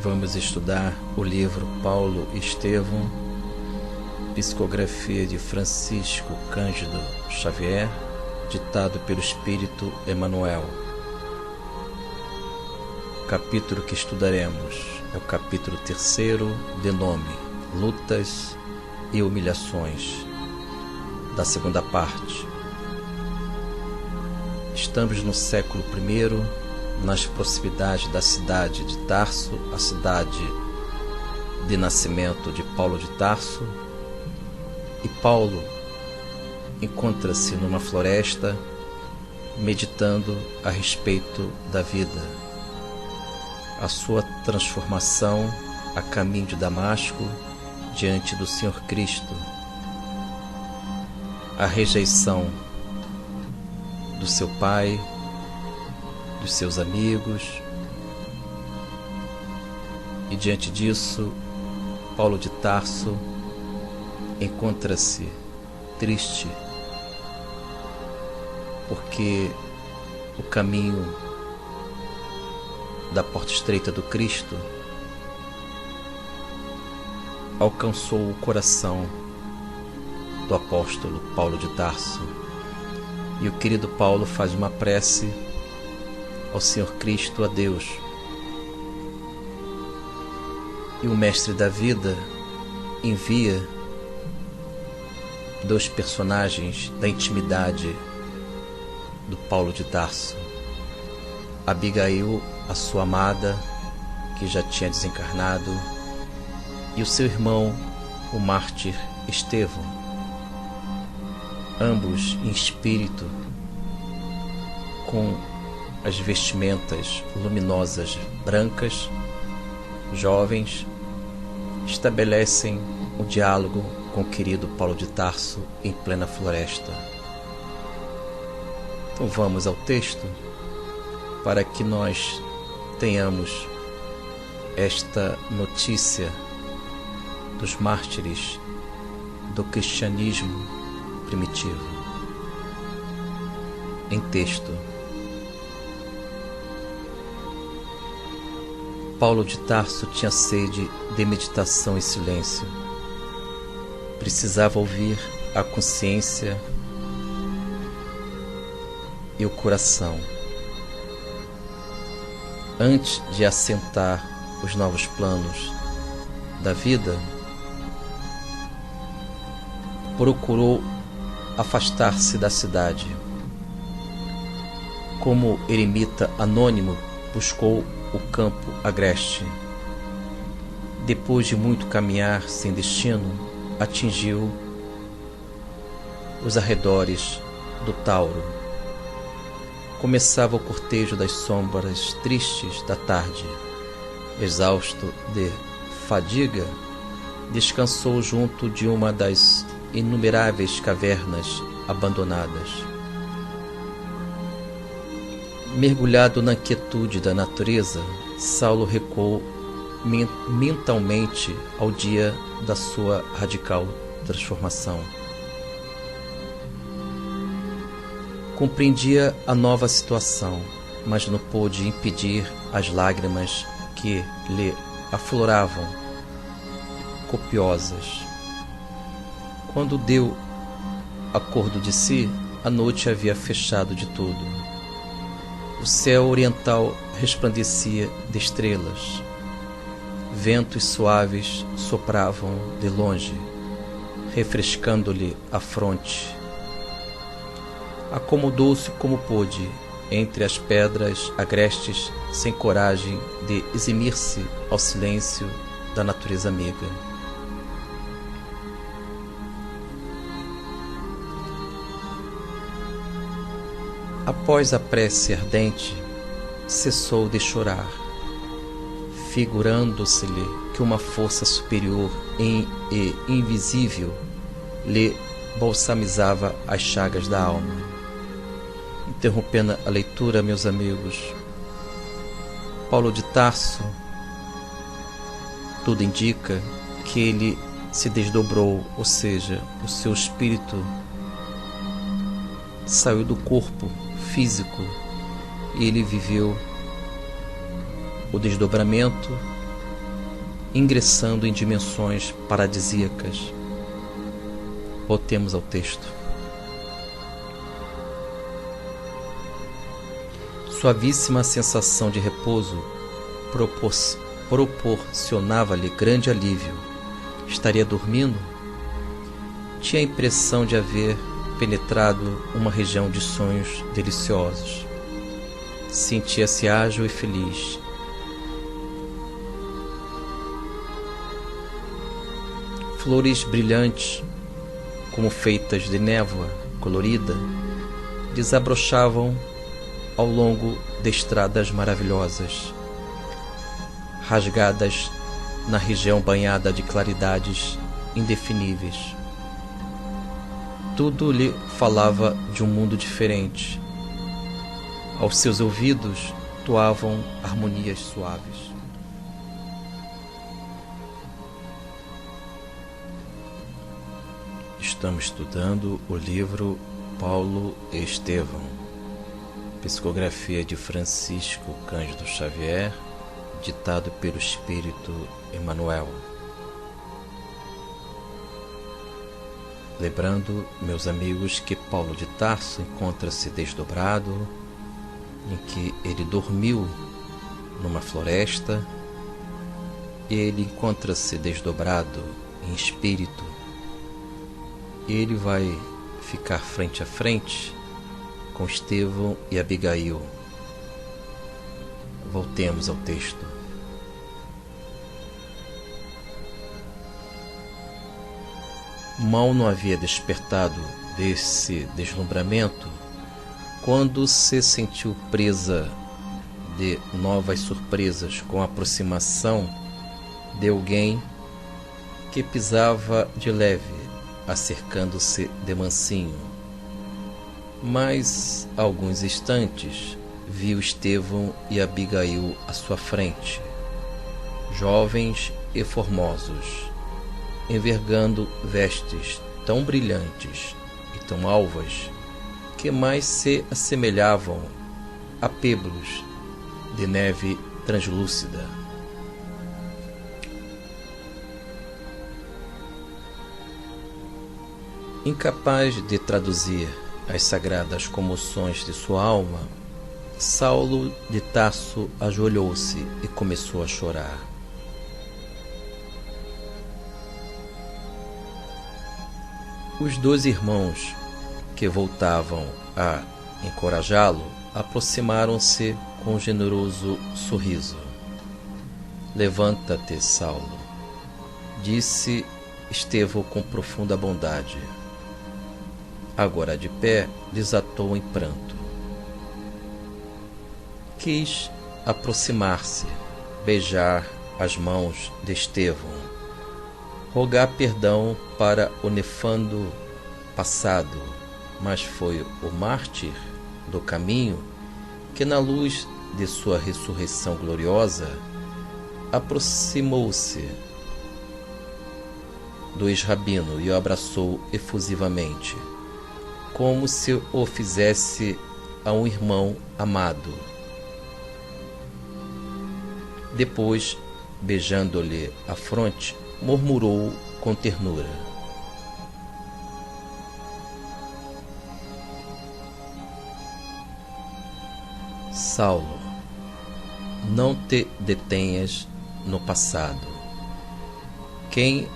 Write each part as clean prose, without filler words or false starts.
Vamos estudar o livro Paulo e Estevão, psicografia de Francisco Cândido Xavier, ditado pelo Espírito Emmanuel. O capítulo que estudaremos é o capítulo 3º, de nome Lutas e Humilhações, da segunda parte. Estamos no século I, nas proximidades da cidade de Tarso, a cidade de nascimento de Paulo de Tarso, e Paulo encontra-se numa floresta meditando a respeito da vida, a sua transformação a caminho de Damasco diante do Senhor Cristo, a rejeição do seu pai, dos seus amigos, e diante disso Paulo de Tarso encontra-se triste, porque o caminho da porta estreita do Cristo alcançou o coração do apóstolo Paulo de Tarso, e o querido Paulo faz uma prece ao Senhor Cristo, a Deus, e o mestre da vida envia dois personagens da intimidade do Paulo de Tarso: Abigail, a sua amada, que já tinha desencarnado, e o seu irmão, o mártir Estevão, ambos em espírito, com as vestimentas luminosas brancas, jovens, estabelecem o diálogo com o querido Paulo de Tarso em plena floresta. Então vamos ao texto para que nós tenhamos esta notícia dos mártires do cristianismo primitivo. Em texto. Paulo de Tarso tinha sede de meditação e silêncio. Precisava ouvir a consciência e o coração. Antes de assentar os novos planos da vida, procurou afastar-se da cidade. Como eremita anônimo, buscou o campo agreste. Depois de muito caminhar sem destino, atingiu os arredores do Tauro. Começava o cortejo das sombras tristes da tarde. Exausto de fadiga, descansou junto de uma das inumeráveis cavernas abandonadas. Mergulhado na quietude da natureza, Saulo recuou mentalmente ao dia da sua radical transformação. Compreendia a nova situação, mas não pôde impedir as lágrimas que lhe afloravam, copiosas. Quando deu acordo de si, a noite havia fechado de tudo. O céu oriental resplandecia de estrelas. Ventos suaves sopravam de longe, refrescando-lhe a fronte. Acomodou-se como pôde entre as pedras agrestes, sem coragem de eximir-se ao silêncio da natureza amiga. Após a prece ardente, cessou de chorar, figurando-se-lhe que uma força superior e invisível lhe balsamizava as chagas da alma. Interrompendo a leitura, meus amigos, Paulo de Tarso, tudo indica que ele se desdobrou, ou seja, o seu espírito saiu do corpo físico e ele viveu o desdobramento ingressando em dimensões paradisíacas. Voltemos ao texto. Suavíssima sensação de repouso proporcionava-lhe grande alívio. Estaria dormindo? Tinha a impressão de haver penetrado uma região de sonhos deliciosos. Sentia-se ágil e feliz. Flores brilhantes, como feitas de névoa colorida, desabrochavam ao longo de estradas maravilhosas, rasgadas na região banhada de claridades indefiníveis. Tudo lhe falava de um mundo diferente. Aos seus ouvidos soavam harmonias suaves. Estamos estudando o livro Paulo e Estevão, psicografia de Francisco Cândido Xavier, ditado pelo Espírito Emmanuel. Lembrando, meus amigos, que Paulo de Tarso encontra-se desdobrado, em que ele dormiu numa floresta, e ele encontra-se desdobrado em espírito. Ele vai ficar frente a frente com Estevão e Abigail. Voltemos ao texto. Mal não havia despertado desse deslumbramento quando se sentiu presa de novas surpresas com a aproximação de alguém que pisava de leve, acercando-se de mansinho. Mas, a alguns instantes, viu Estevão e Abigail à sua frente, jovens e formosos, envergando vestes tão brilhantes e tão alvas que mais se assemelhavam a peblos de neve translúcida. Incapaz de traduzir as sagradas comoções de sua alma, Saulo de Tarso ajoelhou-se e começou a chorar. Os dois irmãos, que voltavam a encorajá-lo, aproximaram-se com um generoso sorriso. "Levanta-te, Saulo", disse Estevão com profunda bondade. Agora de pé, desatou em pranto. Quis aproximar-se, beijar as mãos de Estevão, rogar perdão para o nefando passado, mas foi o mártir do caminho que, na luz de sua ressurreição gloriosa, aproximou-se do ex-rabino e o abraçou efusivamente, como se o fizesse a um irmão amado. Depois, beijando-lhe a fronte, murmurou com ternura: "Saulo, não te detenhas no passado. Quem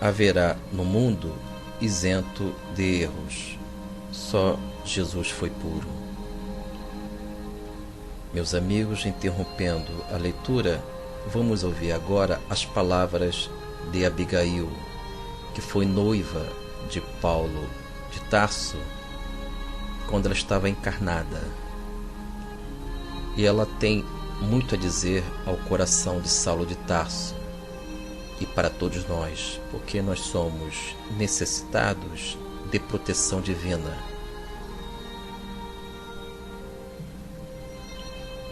haverá no mundo isento de erros? Só Jesus foi puro." Meus amigos, interrompendo a leitura, vamos ouvir agora as palavras de Abigail, que foi noiva de Paulo de Tarso quando ela estava encarnada. E ela tem muito a dizer ao coração de Saulo de Tarso e para todos nós, porque nós somos necessitados de proteção divina.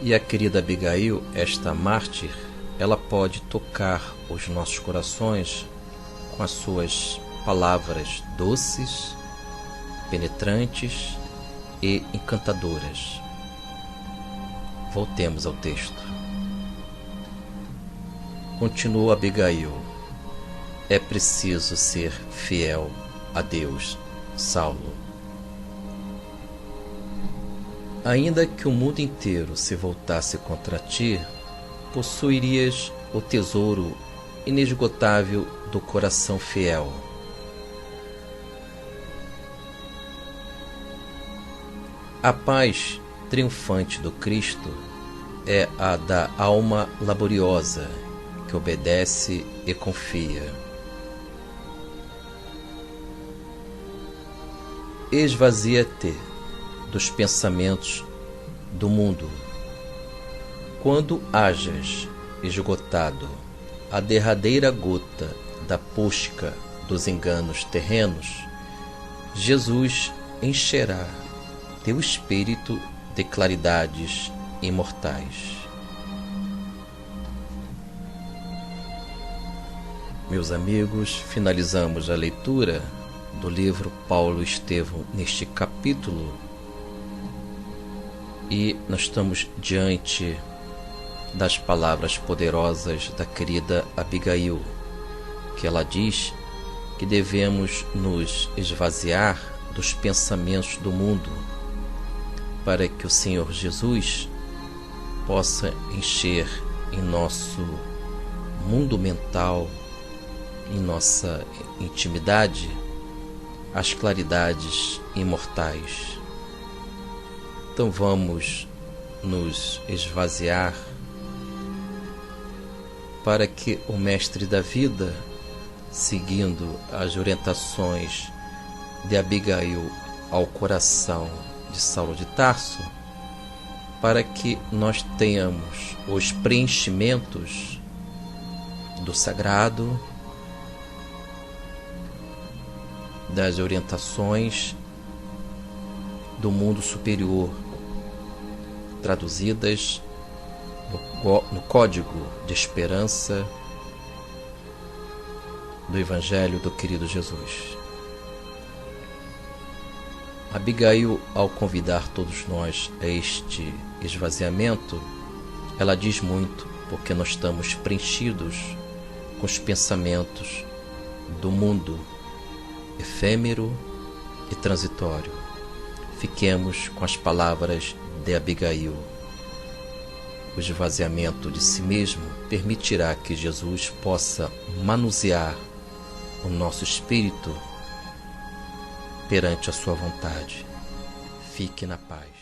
E a querida Abigail, esta mártir, ela pode tocar os nossos corações com as suas palavras doces, penetrantes e encantadoras. Voltemos ao texto. Continuou Abigail: é preciso ser fiel a Deus, Saulo. Ainda que o mundo inteiro se voltasse contra ti, possuirias o tesouro inesgotável do coração fiel. A paz triunfante do Cristo é a da alma laboriosa, que obedece e confia. Esvazia-te dos pensamentos do mundo. Quando hajas esgotado a derradeira gota da pusca dos enganos terrenos, Jesus encherá teu espírito de claridades imortais. Meus amigos, finalizamos a leitura do livro Paulo Estevão neste capítulo e nós estamos diante das palavras poderosas da querida Abigail, que ela diz que devemos nos esvaziar dos pensamentos do mundo para que o Senhor Jesus possa encher em nosso mundo mental, em nossa intimidade, as claridades imortais. Então vamos nos esvaziar para que o Mestre da Vida, seguindo as orientações de Abigail ao coração de Saulo de Tarso, para que nós tenhamos os preenchimentos do sagrado, das orientações do mundo superior, traduzidas no código de esperança do Evangelho do querido Jesus. Abigail, ao convidar todos nós a este esvaziamento, ela diz muito, porque nós estamos preenchidos com os pensamentos do mundo efêmero e transitório. Fiquemos com as palavras de Abigail. O esvaziamento de si mesmo permitirá que Jesus possa manusear o nosso espírito perante a sua vontade. Fique na paz.